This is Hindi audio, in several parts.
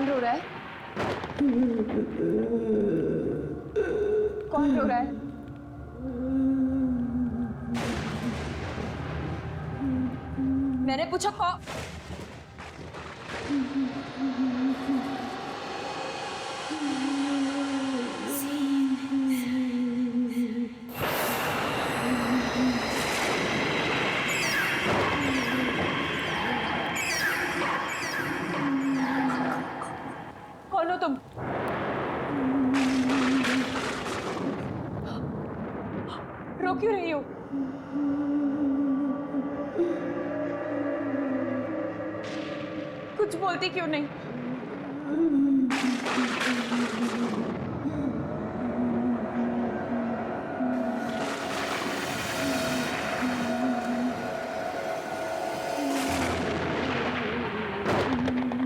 कौन रो रहा है? कौन रो रहा है? मैंने पूछा कौन? कौन हो तुम? रो क्यों रही हो? कुछ बोलती क्यों नहीं?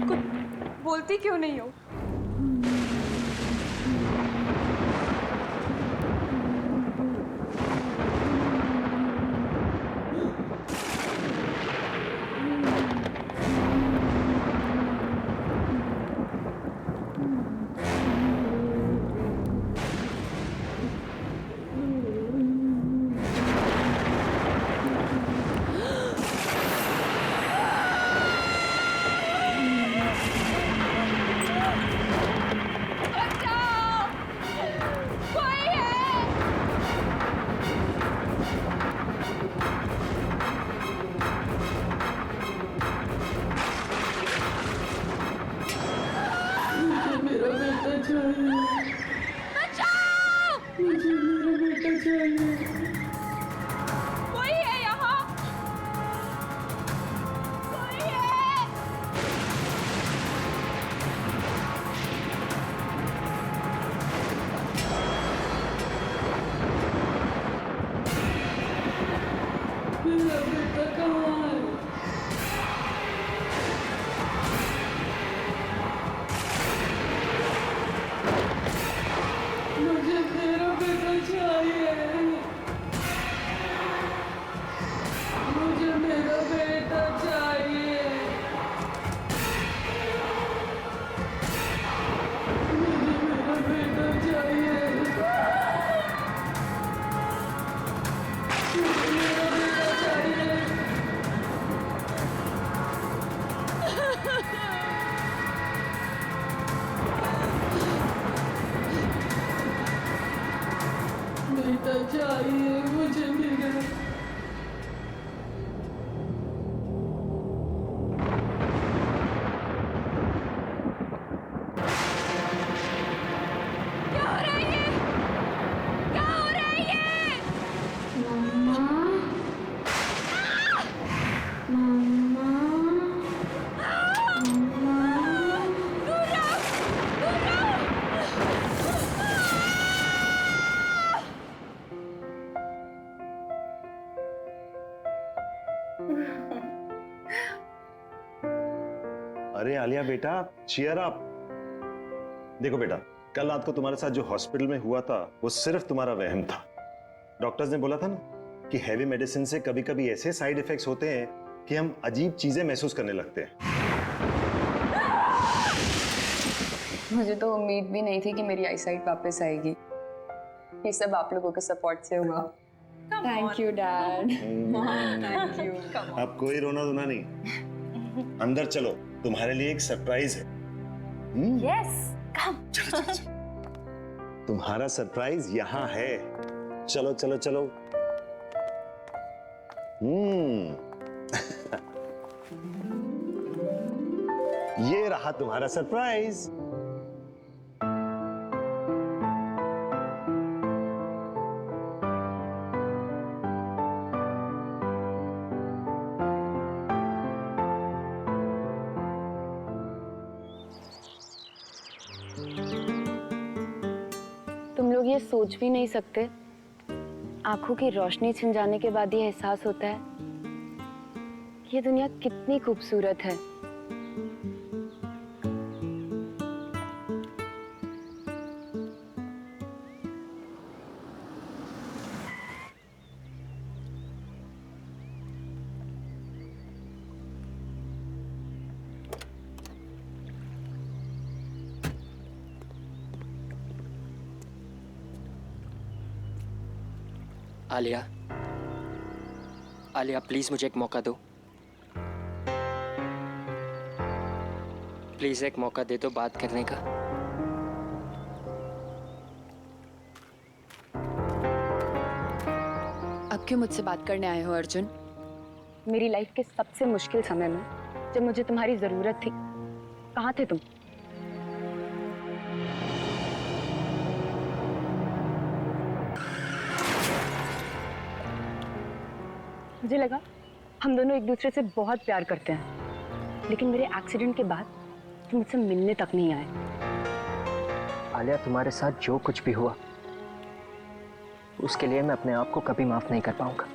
कुछ बोलती क्यों नहीं हो? कोई है यहाँ? कोई है? मेरा बेटा कहाँ है? मुझे मेरा बेटा चाहिए। मुझे मेरा बेटा चाहिए। मुझे मेरा बेटा चाहिए। मुझे मेरा बेटा चाहिए। बेटा चाहिए मुझे मेरा। क्या हो रहा है ये? क्या हो रहा है ये? मम्मा मम्मा मम्मा दूर रहो! दूर रहो! अरे आलिया बेटा, चीयर अप। देखो बेटा, कल रात को तुम्हारे साथ जो हॉस्पिटल में हुआ था वो सिर्फ तुम्हारा वहम था। डॉक्टर्स ने बोला था ना कि हैवी मेडिसिन से कभी कभी ऐसे साइड इफेक्ट्स होते हैं कि हम अजीब चीजें महसूस करने लगते हैं। मुझे तो उम्मीद भी नहीं थी कि मेरी आईसाइट वापस आएगी। ये सब आप लोगों के सपोर्ट से हुआ। Thank you dad. Thank you. अब कोई रोना धोना नहीं, अंदर चलो, तुम्हारे लिए एक सरप्राइज है। यस, कम। चलो चलो चलो, तुम्हारा सरप्राइज यहाँ है। चलो चलो चलो। ये रहा तुम्हारा सरप्राइज। तुम लोग ये सोच भी नहीं सकते, आंखों की रोशनी छिन जाने के बाद ये एहसास होता है कि ये दुनिया कितनी खूबसूरत है। आलिया, आलिया प्लीज मुझे एक मौका दो। प्लीज एक मौका दे दो बात करने का। अब क्यों मुझसे बात करने आए हो अर्जुन? मेरी लाइफ के सबसे मुश्किल समय में जब मुझे तुम्हारी जरूरत थी, कहाँ थे तुम? मुझे लगा हम दोनों एक दूसरे से बहुत प्यार करते हैं, लेकिन मेरे एक्सीडेंट के बाद तुम मुझसे मिलने तक नहीं आए। आलिया, तुम्हारे साथ जो कुछ भी हुआ उसके लिए मैं अपने आप को कभी माफ नहीं कर पाऊंगा।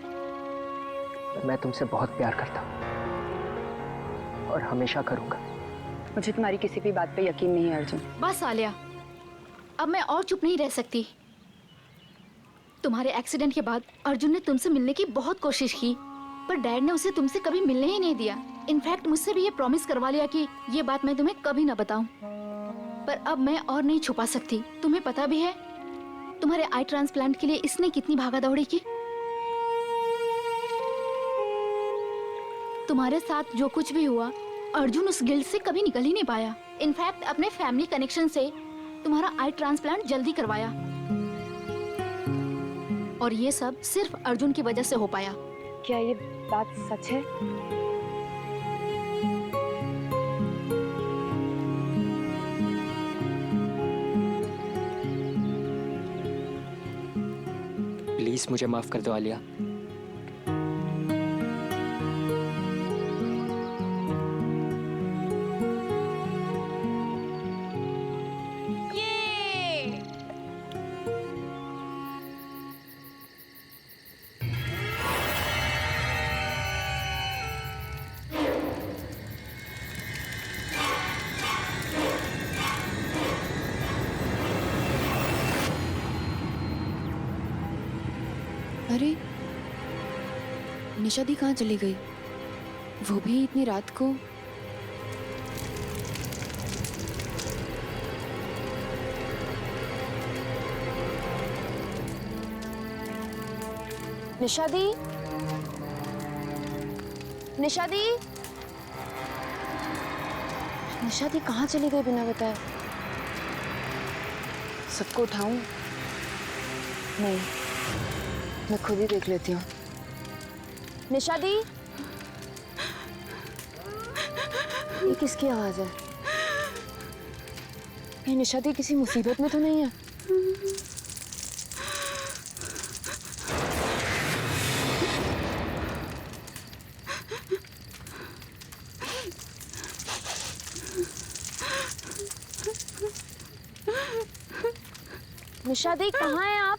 मैं तुमसे बहुत प्यार करता हूं और हमेशा करूंगा। मुझे तुम्हारी किसी भी बात पे यकीन नहीं है अर्जुन। बस आलिया, अब मैं और चुप नहीं रह सकती। तुम्हारे एक्सीडेंट के बाद अर्जुन ने तुमसे मिलने की बहुत कोशिश की, पर डैड ने उसे तुमसे कभी मिलने ही नहीं दिया। इनफैक्ट मुझसे भी ये प्रॉमिस करवा लिया कि ये बात मैं तुम्हें कभी ना बताऊं। पर अब मैं और नहीं छुपा सकती। तुम्हें पता भी है तुम्हारे आई ट्रांसप्लांट के लिए इसने कितनी भागा दौड़ी की। तुम्हारे साथ जो कुछ भी हुआ, अर्जुन उस गिल्ट से कभी निकल ही नहीं पाया। इनफैक्ट अपने फैमिली कनेक्शन से तुम्हारा आई ट्रांसप्लांट जल्दी करवाया, और ये सब सिर्फ अर्जुन की वजह से हो पाया। क्या ये बात सच है? प्लीज मुझे माफ कर दो आलिया। अरे निशा दी कहाँ चली गई? वो भी इतनी रात को? निशा दी, निशा दी, निशा दी कहाँ चली गई बिना बताए? सबको उठाऊं? नहीं, मैं खुद ही देख लेती हूँ। निशा दी, ये किसकी आवाज है? ये निशा दी किसी मुसीबत में तो नहीं है? निशा दी कहाँ हैं आप?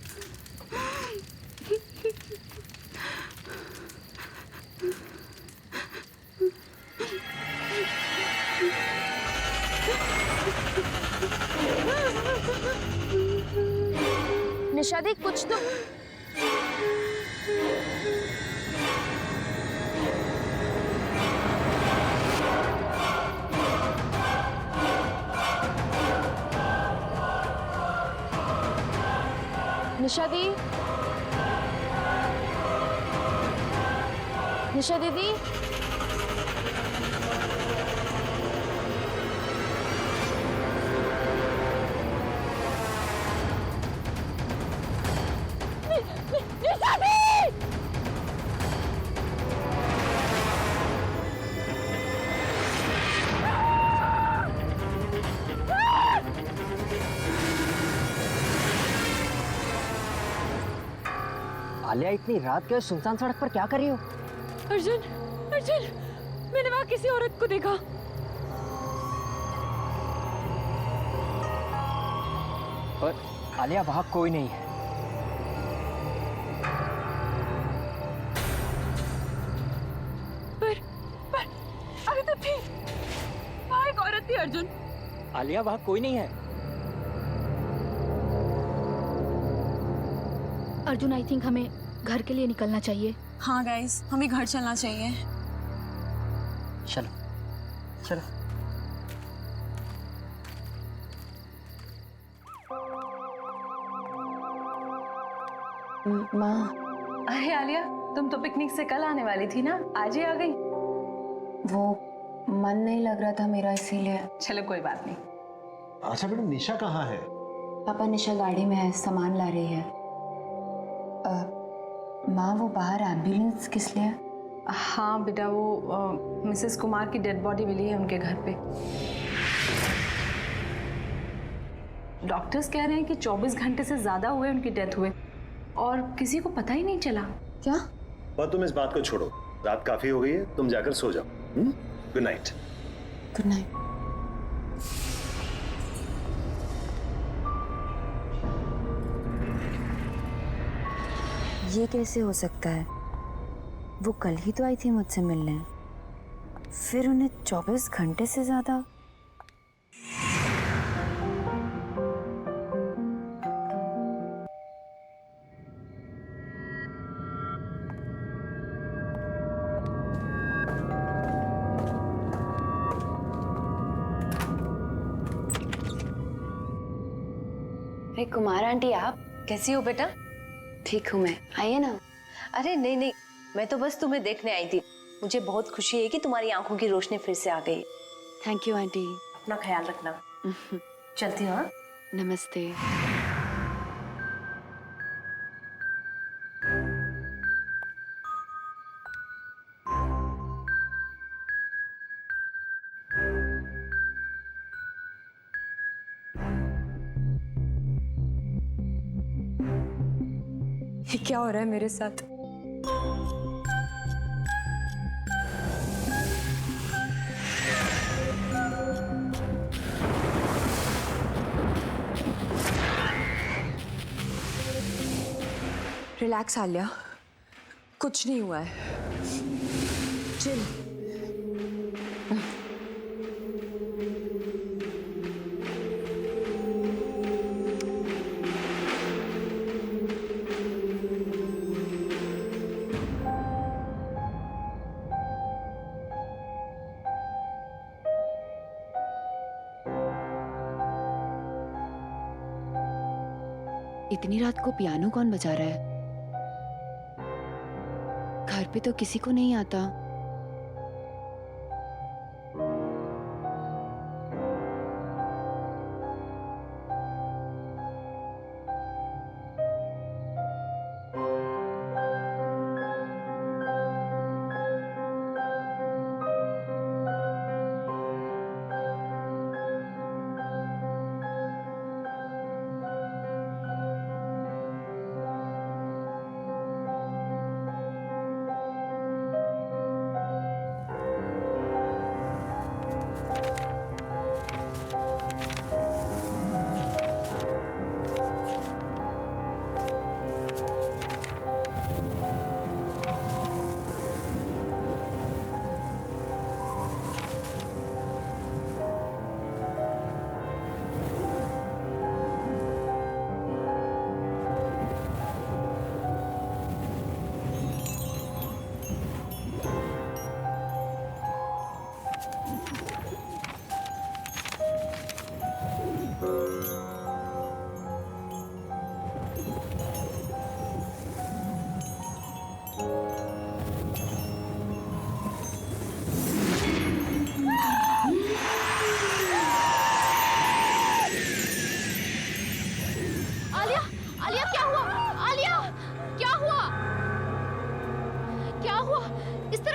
निशा दी कुछ तो। निशा दी, निशा दीदी, आलिया, इतनी रात के सुनसान सड़क पर क्या कर रही हो? अर्जुन, अर्जुन, मैंने वहां किसी औरत को देखा। पर आलिया, वहां कोई नहीं है। पर अभी तो थी, वहां एक औरत थी अर्जुन। आलिया, वहां कोई नहीं है। अर्जुन, आई थिंक हमें घर के लिए निकलना चाहिए। हाँ गाइस, हमें घर चलना चाहिए। चलो चलो। माँ, अरे आलिया, तुम तो पिकनिक से कल आने वाली थी ना, आज ही आ गई। वो मन नहीं लग रहा था मेरा, इसीलिए। चलो कोई बात नहीं। अच्छा बेटा, निशा कहाँ है? पापा, निशा गाड़ी में है, सामान ला रही है। माँ, वो बाहर एम्बुलेंस किस लिए? हाँ बेटा, वो मिसेस कुमार की डेड बॉडी मिली है उनके घर पे। डॉक्टर्स कह रहे हैं कि 24 घंटे से ज्यादा हुए उनकी डेथ हुए और किसी को पता ही नहीं चला। क्या? और तुम इस बात को छोड़ो, रात काफी हो गई है, तुम जाकर सो जाओ। Good night. Good night. ये कैसे हो सकता है? वो कल ही तो आई थी मुझसे मिलने, फिर उन्हें 24 घंटे से ज्यादा। अरे कुमार आंटी, आप कैसी हो बेटा? ठीक हूँ मैं, आइए ना। अरे नहीं नहीं, मैं तो बस तुम्हें देखने आई थी। मुझे बहुत खुशी है कि तुम्हारी आंखों की रोशनी फिर से आ गई। Thank you aunty. अपना ख्याल रखना। चलती हूँ। हाँ? नमस्ते। ये क्या हो रहा है मेरे साथ? रिलैक्स आलिया, कुछ नहीं हुआ है। चिल। इतनी रात को पियानो कौन बजा रहा है? घर पे तो किसी को नहीं आता।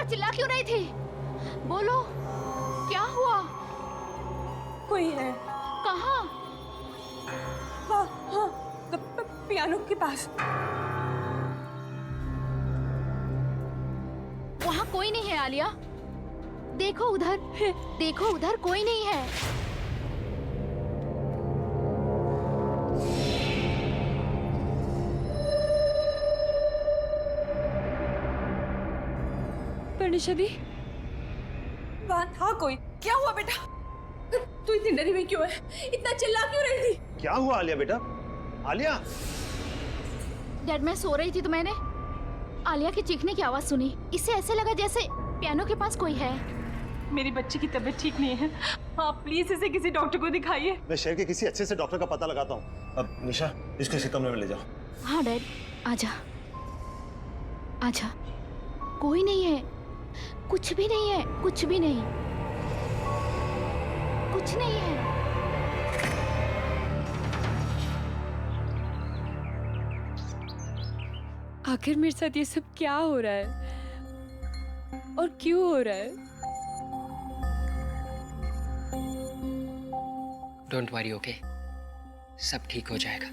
चिल्ला क्यों रही थी? बोलो, क्या हुआ? कोई है। कहाँ? हाँ हाँ, पियानो के पास। वहाँ कोई नहीं है आलिया। देखो उधर, देखो उधर कोई नहीं है। निशा दी, वहाँ था कोई। क्या हुआ बेटा? तू इतनी डरी हुई क्यों है? इतना चिल्ला क्यों रही थी? क्या हुआ आलिया बेटा? आलिया! डैड, मैं सो रही थी तो मैंने आलिया की चीखने की आवाज सुनी। इससे ऐसे लगा जैसे पियानो के पास कोई है। मेरी बच्ची की तबीयत ठीक नहीं है, आप प्लीज इसे किसी डॉक्टर को दिखाइए। मैं शहर के किसी अच्छे से डॉक्टर का पता लगाता हूँ। अब निशा, इसको इसी कमरे में ले जाओ। हाँ डैड, आजा। आजा, कोई नहीं है, कुछ भी नहीं है, कुछ भी नहीं, कुछ नहीं है। आखिर मेरे साथ ये सब क्या हो रहा है और क्यों हो रहा है? Don't worry, okay? सब ठीक हो जाएगा।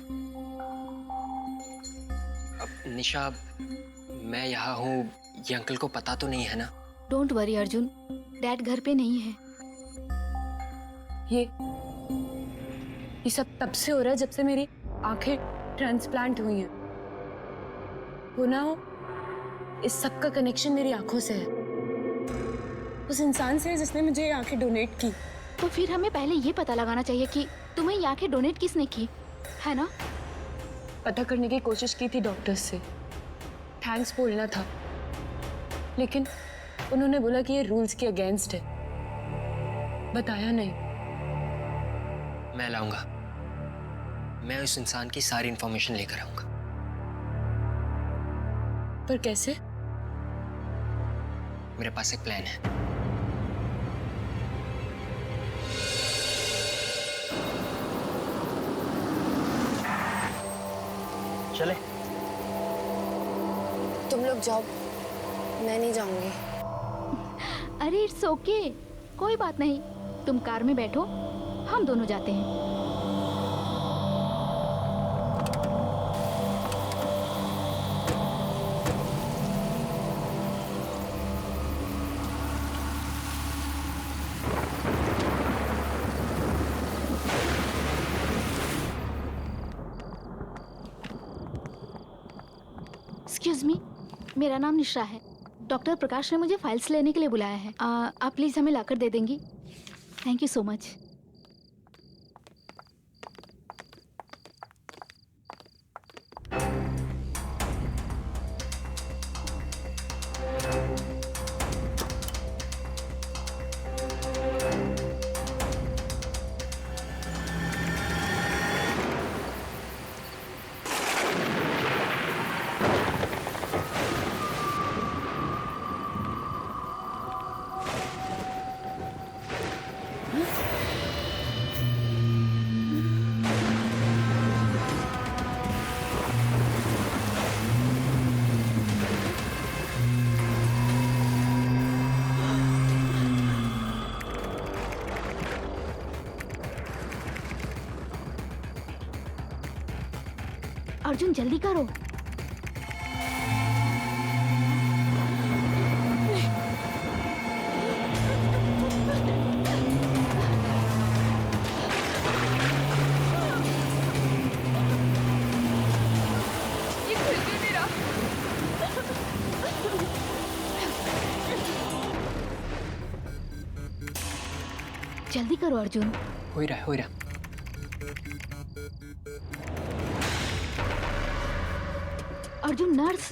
अब निशा, मैं यहाँ हूँ, ये अंकल को पता तो नहीं है ना? डोंट वरी अर्जुन, डैड घर पे नहीं है। ये सब तब से हो रहा है जब से मेरी आंखें ट्रांसप्लांट हुई हैं। हो ना हो, इस सब का कनेक्शन मेरी आंखों से है, उस इंसान से है जिसने मुझे ये आंखें डोनेट की। तो फिर हमें पहले ये पता लगाना चाहिए कि तुम्हें ये आंखें डोनेट किसने की, है ना? पता करने की कोशिश की थी डॉक्टर्स से, थैंक्स बोलना था, लेकिन उन्होंने बोला कि ये रूल्स के अगेंस्ट है, बताया नहीं। मैं लाऊंगा, मैं उस इंसान की सारी इंफॉर्मेशन लेकर आऊंगा। पर कैसे? मेरे पास एक प्लान है। चले? तुम लोग जाओ, मैं नहीं जाऊंगी। अरे इट्स ओके, कोई बात नहीं, तुम कार में बैठो, हम दोनों जाते हैं। एक्सक्यूज मी, मेरा नाम निशा है। डॉक्टर प्रकाश ने मुझे फाइल्स लेने के लिए बुलाया है। आप प्लीज़ हमें लाकर दे देंगी? Thank you so much. Arjun जल्दी करो। ये खुल भी नहीं रहा। जल्दी करो अर्जुन। हो ही रहा है, हो ही रहा। अर्जुन नर्स।